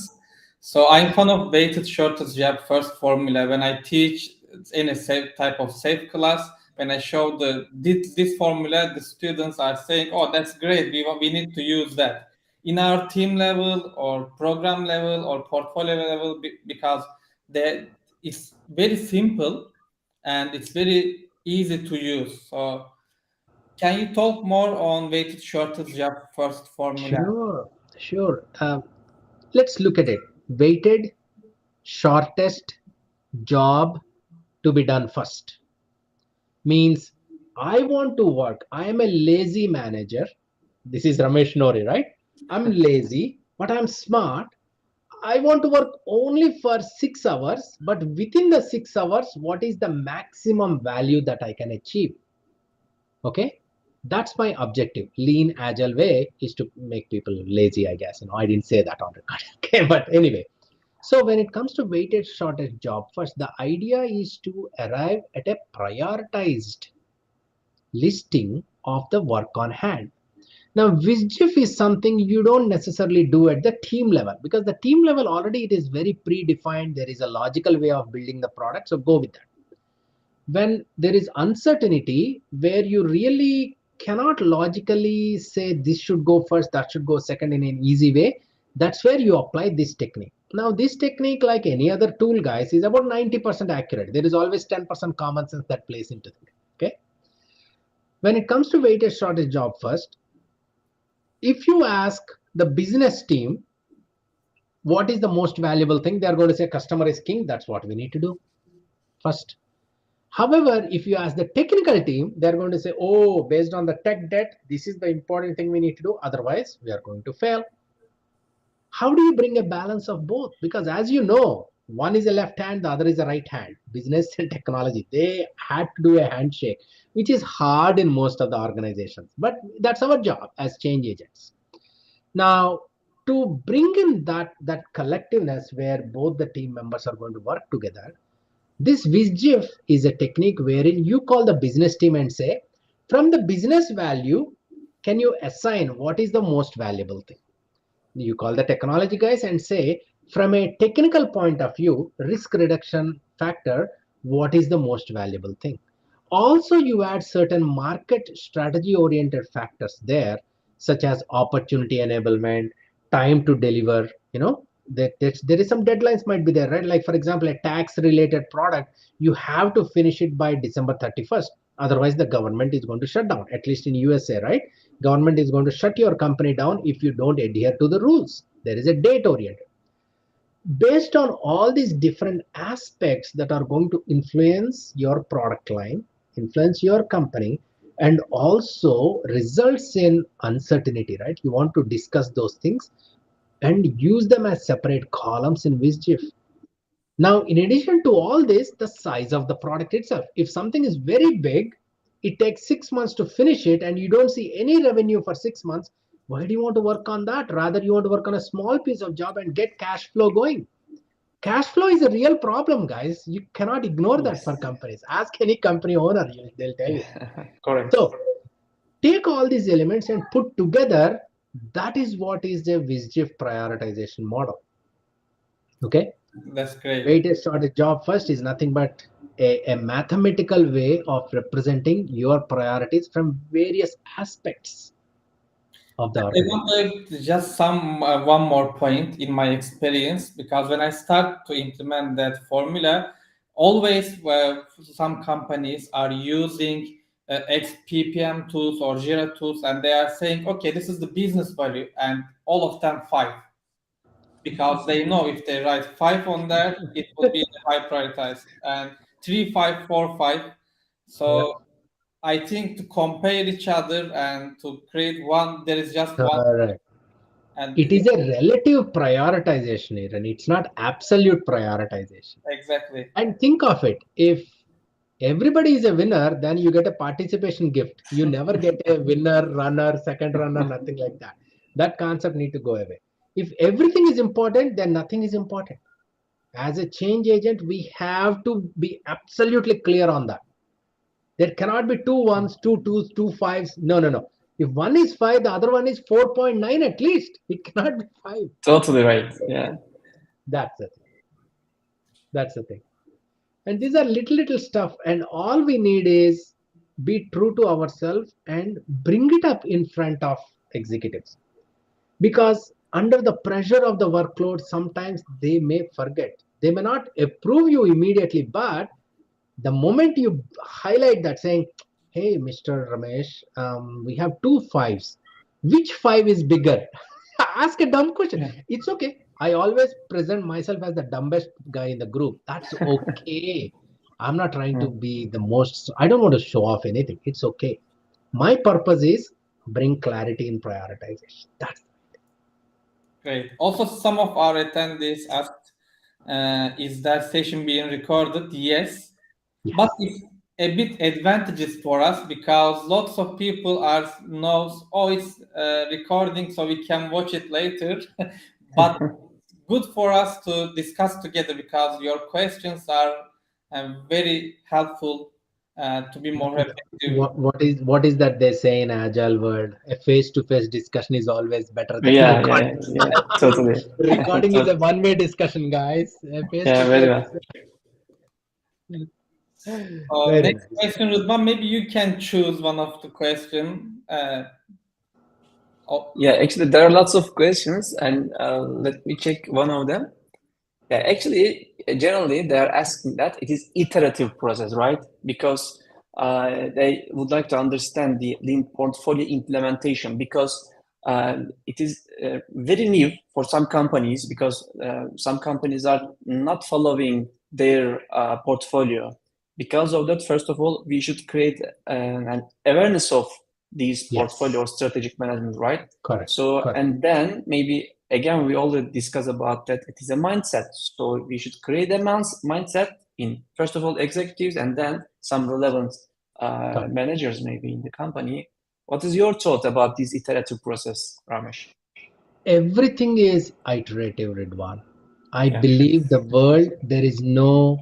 Speaker 1: So I'm kind of weighted shortest job first formula when I teach in a safe type of safe class. When I show this formula, the students are saying, "Oh, that's great. We need to use that in our team level or program level or portfolio level because it's very simple and it's very easy to use." So can you talk more on weighted shortest job first formula?
Speaker 3: Sure, sure. Let's look at it. Weighted shortest job to be done first means I want to work. I am a lazy manager. This is Ramesh Nori, right? I'm lazy, but I'm smart. I want to work only for 6 hours, but within the 6 hours, what is the maximum value that I can achieve? Okay, that's my objective. Lean agile way is to make people lazy, I guess. I didn't say that on record. Okay, but anyway. So when it comes to weighted shortest job first, the idea is to arrive at a prioritized listing of the work on hand. Now, WSGIF is something you don't necessarily do at the team level because the team level already it is very predefined. There is a logical way of building the product. So go with that. When there is uncertainty where you really cannot logically say this should go first, that should go second in an easy way, that's where you apply this technique. Now, this technique, like any other tool, guys, is about 90% accurate. There is always 10% common sense that plays into it. Okay. When it comes to weighted shortest job first, if you ask the business team what is the most valuable thing, they are going to say customer is king. That's what we need to do first. However, if you ask the technical team, they're going to say, oh, based on the tech debt, this is the important thing we need to do. Otherwise, we are going to fail. How do you bring a balance of both? Because as you know, one is a left hand, the other is a right hand. Business and technology, they had to do a handshake, which is hard in most of the organizations. But that's our job as change agents. Now, to bring in that collectiveness where both the team members are going to work together, this WSGIF is a technique wherein you call the business team and say, from the business value, can you assign what is the most valuable thing? You call the technology guys and say, from a technical point of view, risk reduction factor, what is the most valuable thing? Also, you add certain market strategy oriented factors there, such as opportunity enablement, time to deliver. There is some deadlines might be there, right? Like for example, a tax related product, you have to finish it by December 31st. Otherwise, the government is going to shut down, at least in USA, right? Government is going to shut your company down if you don't adhere to the rules. There is a date oriented. Based on all these different aspects that are going to influence your product line, influence your company, and also results in uncertainty, right? You want to discuss those things and use them as separate columns in WSGIF. Now, in addition to all this, the size of the product itself. If something is very big, it takes 6 months to finish it and you don't see any revenue for 6 months, why do you want to work on that? Rather, you want to work on a small piece of job and get cash flow going. Cash flow is a real problem, guys. You cannot ignore that for
Speaker 2: Yes.
Speaker 3: companies. Ask any company owner, they'll tell you.
Speaker 2: Correct.
Speaker 3: So take all these elements and put together. That is what is the WSGIF prioritization model. Okay.
Speaker 1: That's great.
Speaker 3: Weighted shortest job first is nothing but a mathematical way of representing your priorities from various aspects of the
Speaker 1: I
Speaker 3: organization.
Speaker 1: wanted just one more point in my experience, because when I start to implement that formula, always some companies are using XPPM tools or Jira tools, and they are saying, okay, this is the business value, and all of them 5, because they know if they write 5 on there, it will be high prioritized, and 3, 5, 4, 5.
Speaker 3: Yeah.
Speaker 1: So I think to compare each other and to create one, there is just one,
Speaker 3: Correct.
Speaker 1: and
Speaker 3: It is a relative prioritization, Aaron. It's not absolute prioritization.
Speaker 1: exactly.
Speaker 3: And think of it, if everybody is a winner, then you get a participation gift. You never get a winner, runner, second runner, nothing like that. That concept need to go away. If everything is important, then nothing is important. As a change agent, we have to be absolutely clear on that. There cannot be two ones, two twos, two fives. No, no, no. If one is 5, the other one is 4.9 at least. It cannot be 5.
Speaker 2: Totally right. Yeah.
Speaker 3: That's the thing. That's the thing. And these are little stuff, and all we need is be true to ourselves and bring it up in front of executives, because under the pressure of the workload sometimes they may forget, they may not approve you immediately, but the moment you highlight that, saying, hey, Mr. Ramesh, we have two fives, which 5 is bigger? Ask a dumb question.
Speaker 2: Yeah.
Speaker 3: It's okay. I always present myself as the dumbest guy in the group. That's okay. I'm not trying to
Speaker 2: Yeah.
Speaker 3: be the most, I don't want to show off anything. It's okay. My purpose is bring clarity in prioritization. That's
Speaker 1: Great. Also, some of our attendees asked, is that session being recorded? Yes. But
Speaker 3: yes.
Speaker 1: it's a bit advantageous for us, because lots of people are knows, oh, it's recording, so we can watch it later. But good for us to discuss together, because your questions are very helpful to be more effective.
Speaker 3: What is that they say in Agile world? A face-to-face discussion is always better than a
Speaker 2: Yeah, yeah,
Speaker 3: recording.
Speaker 2: yeah, yeah, totally.
Speaker 3: Recording is a
Speaker 2: Tot-
Speaker 3: one-way discussion, guys. A
Speaker 2: yeah, very
Speaker 3: face-to-face.
Speaker 2: well.
Speaker 3: Very
Speaker 1: Next
Speaker 3: nice.
Speaker 1: question, Rudman, maybe you can choose one of the question. Oh,
Speaker 2: Yeah, actually, there are lots of questions, and let me check one of them. Yeah, actually, generally, they are asking that it is iterative process, right? Because they would like to understand the lean portfolio implementation, because it is very new for some companies, because some companies are not following their portfolio. Because of that, first of all, we should create an awareness of these portfolio
Speaker 3: Yes.
Speaker 2: or strategic management, right?
Speaker 3: Correct.
Speaker 2: So,
Speaker 3: Correct.
Speaker 2: and then maybe again, we already discussed about that it is a mindset. So we should create a mindset in, first of all, executives, and then some relevant
Speaker 3: Correct.
Speaker 2: managers maybe in the company. What is your thought about this iterative process, Ramesh?
Speaker 3: Everything is iterative, Ridwan. I
Speaker 2: Yeah,
Speaker 3: believe the world, there is no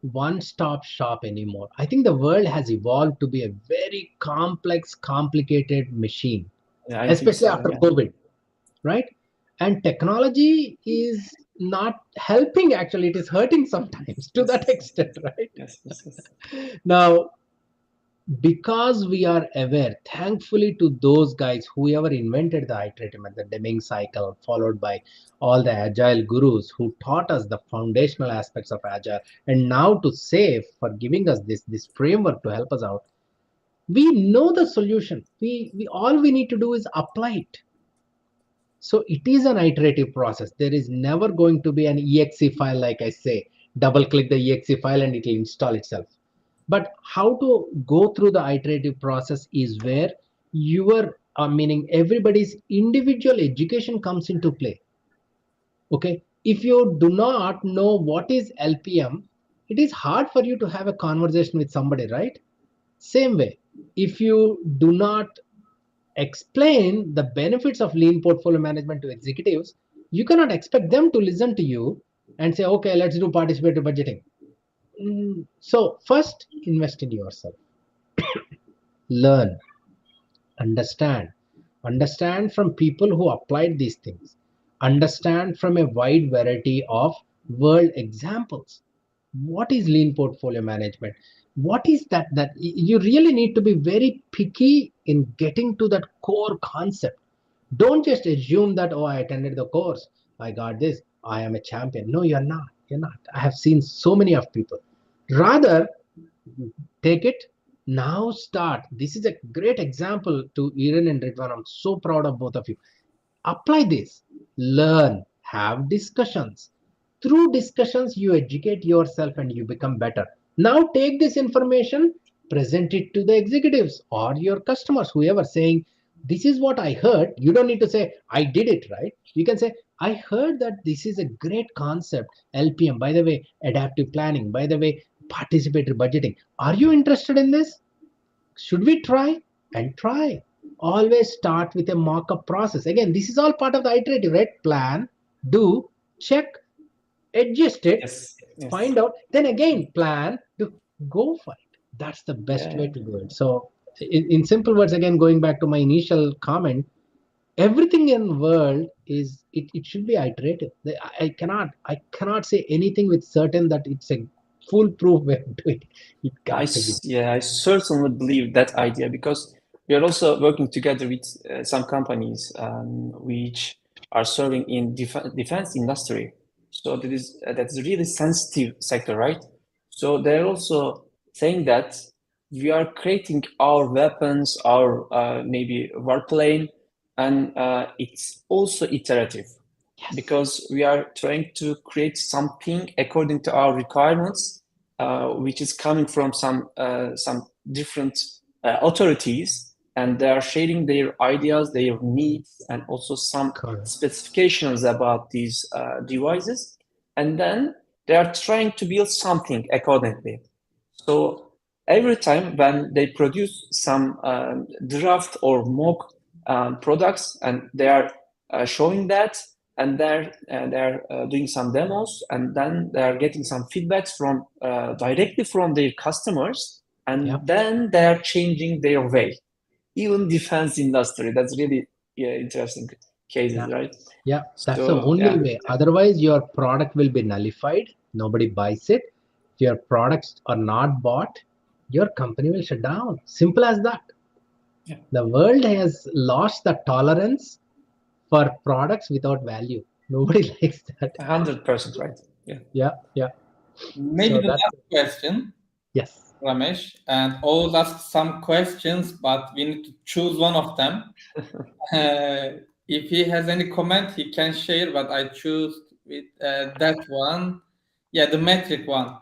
Speaker 3: one-stop shop anymore. I think the world has evolved to be a very complex, complicated machine,
Speaker 2: yeah, I think
Speaker 3: especially
Speaker 2: so.
Speaker 3: after
Speaker 2: Yeah,
Speaker 3: COVID, right? And technology is not helping, actually, it is hurting sometimes to that
Speaker 2: yes,
Speaker 3: extent, right?
Speaker 2: yes, yes, yes.
Speaker 3: Now, because we are aware, thankfully, to those guys, whoever invented the iterative method, Deming cycle, followed by all the agile gurus who taught us the foundational aspects of agile, and now to SAFe for giving us this framework to help us out. We know the solution. We all we need to do is apply it. So it is an iterative process. There is never going to be an exe file, like I say, double click the exe file and it will install itself. But how to go through the iterative process is where your, meaning everybody's individual education comes into play. Okay. If you do not know what is LPM, it is hard for you to have a conversation with somebody, right? Same way, if you do not explain the benefits of lean portfolio management to executives, you cannot expect them to listen to you and say, okay, let's do participatory budgeting. So first, invest in yourself. Learn, understand, understand from people who applied these things, understand from a wide variety of world examples. What is lean portfolio management? What is that you really need to be very picky in getting to that core concept. Don't just assume that, oh, I attended the course, I got this, I am a champion. No, you're not. I have seen so many of people. Rather, take it now, start. This is a great example to Iran and Ridwan. I'm so proud of both of you. Apply this, learn, have discussions. Through discussions, you educate yourself and you become better. Now take this information, present it to the executives or your customers, whoever, saying, this is what I heard. You don't need to say, I did it, right? You can say, I heard that this is a great concept. LPM, by the way, adaptive planning, by the way, participatory budgeting. Are you interested in this? Should we try? And try. Always start with a mock-up process. Again, this is all part of the iterative, right? Plan, do, check, adjust it,
Speaker 2: Yes. Yes.
Speaker 3: find out, then again plan, do, go for it. That's the best
Speaker 2: Yeah.
Speaker 3: way to do it. So in simple words, again, going back to my initial comment, everything in world is it should be iterative. I cannot say anything with certain that it's a foolproof way of doing it. It got to be.
Speaker 2: I certainly believe that idea because we are also working together with some companies which are serving in defense industry. So that is a really sensitive sector, right? So they're also saying that we are creating our weapons, our maybe warplane, and it's also iterative because we are trying to create something according to our requirements, which is coming from some different authorities, and they are sharing their ideas, their needs, and also some
Speaker 3: Correct.
Speaker 2: specifications about these devices, and then they are trying to build something accordingly. So every time when they produce some draft or mock products, and they are showing that, and they're doing some demos, and then they're getting some feedbacks from directly from their customers, and
Speaker 3: Yep.
Speaker 2: then they're changing their way. Even defense industry, that's really interesting cases,
Speaker 3: Yeah.
Speaker 2: right?
Speaker 3: Yeah, that's the
Speaker 2: So
Speaker 3: only way. Otherwise, your product will be nullified. Nobody buys it. If your products are not bought, your company will shut down. Simple as that.
Speaker 2: Yeah.
Speaker 3: The world has lost the tolerance for products without value. Nobody likes that.
Speaker 2: 100% right. Yeah.
Speaker 3: Yeah, yeah.
Speaker 1: Maybe
Speaker 3: So
Speaker 1: the
Speaker 3: that's
Speaker 1: last question,
Speaker 3: yes.
Speaker 1: Ramesh, and always ask some questions, but we need to choose one of them. If he has any comment, he can share, but I choose with that one. Yeah, the metric one,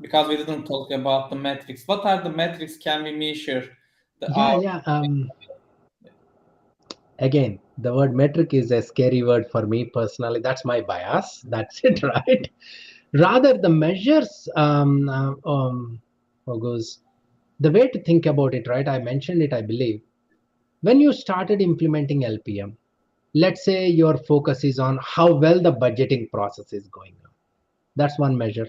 Speaker 1: because we didn't talk about the metrics. What are the metrics can we measure?
Speaker 3: Yeah. Again, the word metric is a scary word for me personally. That's my bias. That's it, right? Rather, the measures, goes the way to think about it, right? I mentioned it, I believe. When you started implementing LPM, let's say your focus is on how well the budgeting process is going on. That's one measure.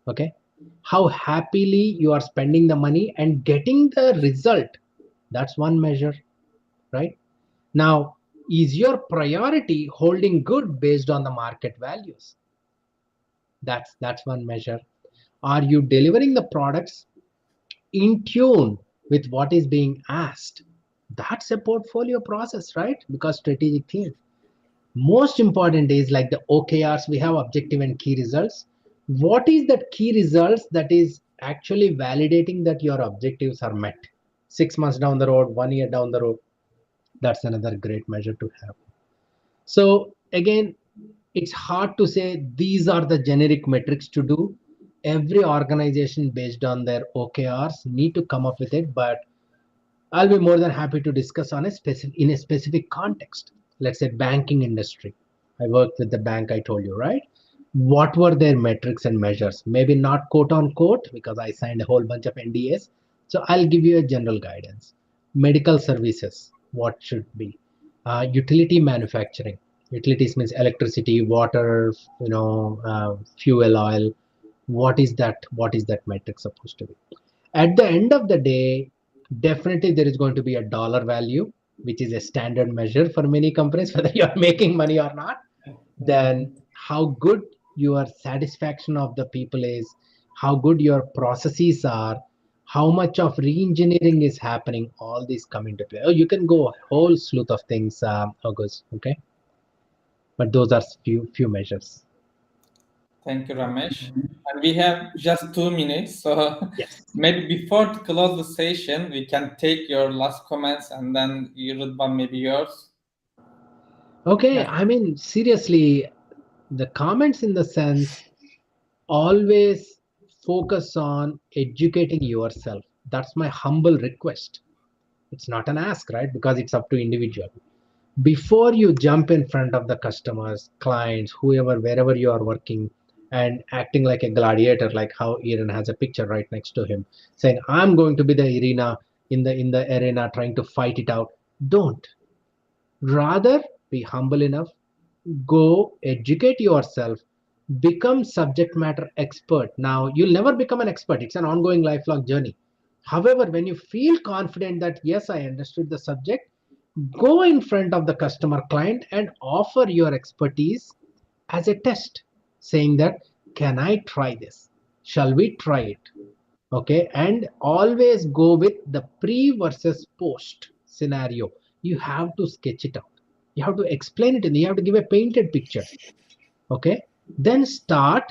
Speaker 3: Okay. How happily you are spending the money and getting the result. That's one measure, right? Now, is your priority holding good based on the market values? That's one measure. Are you delivering the products in tune with what is being asked? That's a portfolio process, right? Because strategic theme. Most important is like the OKRs, we have objective and key results. What is that key results that is actually validating that your objectives are met? 6 months down the road, 1 year down the road, that's another great measure to have. So again, it's hard to say these are the generic metrics to do. Every organization based on their OKRs need to come up with it, but I'll be more than happy to discuss on a specific in a specific context. Let's say banking industry. I worked with the bank I told you, right? What were their metrics and measures? Maybe not quote unquote because I signed a whole bunch of NDAs. So I'll give you a general guidance. Medical services, what should be? Utility manufacturing. Utilities means electricity, water, fuel oil. What is that metric supposed to be? At the end of the day, definitely there is going to be a dollar value, which is a standard measure for many companies, whether you are making money or not. Then how good your satisfaction of the people is, how good your processes are, how much of re-engineering is happening, all these come into play. Oh, you can go a whole slew of things, August, okay? But those are few measures.
Speaker 1: Thank you, Ramesh. And we have just 2 minutes, so
Speaker 3: Yes.
Speaker 1: maybe before to close the session, we can take your last comments and then Rudban, maybe yours.
Speaker 3: Okay,
Speaker 2: Yeah.
Speaker 3: I mean, seriously, the comments in the sense, always focus on educating yourself. That's my humble request. It's not an ask, right? Because it's up to individual. Before you jump in front of the customers, clients, whoever, wherever you are working, and acting like a gladiator, like how Aaron has a picture right next to him, saying, I'm going to be the arena in the arena trying to fight it out. Don't. Rather be humble enough, go educate yourself, become subject matter expert. Now you'll never become an expert, it's an ongoing lifelong journey. However, when you feel confident that yes, I understood the subject, go in front of the customer client and offer your expertise as a test, saying that, can I try this, shall we try it? Okay, and always go with the pre versus post scenario. You have to sketch it out, you have to explain it, and you have to give a painted picture. Okay, then start,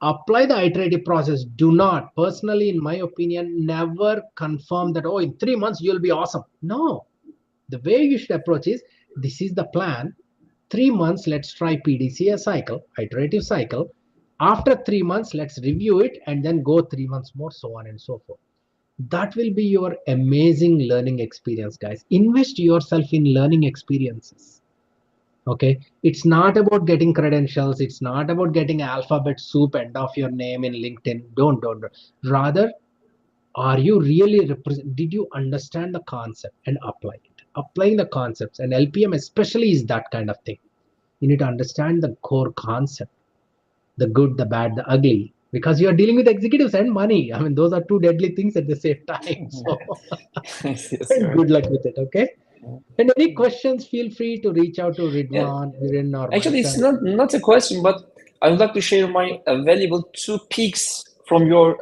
Speaker 3: apply the iterative process. Do not, personally in my opinion, never confirm that, oh, in 3 months you'll be awesome. No, the way you should approach is, this is the plan, 3 months let's try PDCA cycle, iterative cycle. After 3 months let's review it, and then go 3 months more, so on and so forth. That will be your amazing learning experience, guys. Invest yourself in learning experiences. Okay, it's not about getting credentials, it's not about getting alphabet soup end of your name in LinkedIn. Don't. Rather, are you really did you understand the concept and apply it? Applying the concepts, and LPM especially is that kind of thing. You need to understand the core concept, the good, the bad, the ugly, because you are dealing with executives and money. I mean, those are two deadly things at the same time. So
Speaker 2: Yes, you're
Speaker 3: good
Speaker 2: right.
Speaker 3: luck with it. Okay, and any questions, feel free to reach out to
Speaker 2: Yeah.
Speaker 3: Ridwan, Viren, or
Speaker 2: Actually, it's
Speaker 3: myself.
Speaker 2: not a question, but I would like to share my valuable two peaks from your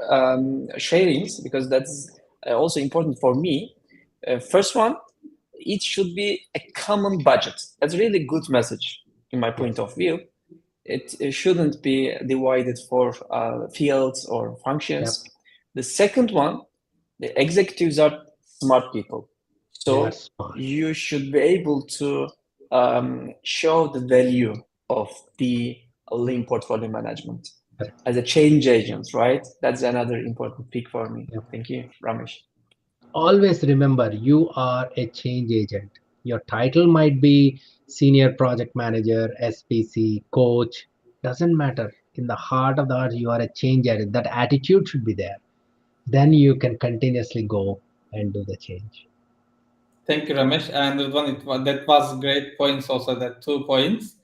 Speaker 2: sharings, because that's also important for me. First one, it should be a common budget. That's a really good message in my point of view. It shouldn't be divided for fields or
Speaker 3: Yep.
Speaker 2: functions. The second one, the executives are smart people.
Speaker 3: They are
Speaker 2: So
Speaker 3: smart.
Speaker 2: you should be able to show the value of the lean portfolio management
Speaker 3: Correct.
Speaker 2: as a change agent, right? That's another important pick for me.
Speaker 3: Yep.
Speaker 2: Thank you, Ramesh.
Speaker 3: Always remember, you are a change agent. Your title might be senior project manager, SPC, coach, doesn't matter. In the heart of the heart, you are a change agent. That attitude should be there. Then you can continuously go and do the change.
Speaker 1: Thank you, Ramesh. And that was great points also, that 2 points.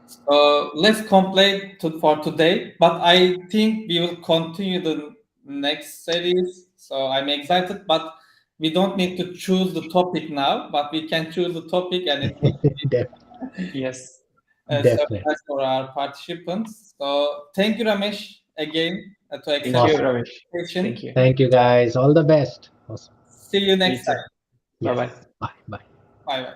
Speaker 1: So let's complete for today, but I think we will continue the next series. So I'm excited, but we don't need to choose the topic now, but we can choose the topic and it will
Speaker 3: Def-
Speaker 2: Yes.
Speaker 3: Definitely.
Speaker 1: surprise for our participants. So thank you, Ramesh, again to
Speaker 2: Thank you,
Speaker 1: accept
Speaker 3: Awesome.
Speaker 1: our
Speaker 2: Ramesh. Thank
Speaker 1: invitation.
Speaker 2: you.
Speaker 3: Thank you, guys. All the best. Awesome.
Speaker 1: See you
Speaker 2: You
Speaker 1: next
Speaker 2: too.
Speaker 1: time.
Speaker 2: Bye
Speaker 3: Yes.
Speaker 2: bye.
Speaker 3: Bye. Bye.
Speaker 1: Bye bye.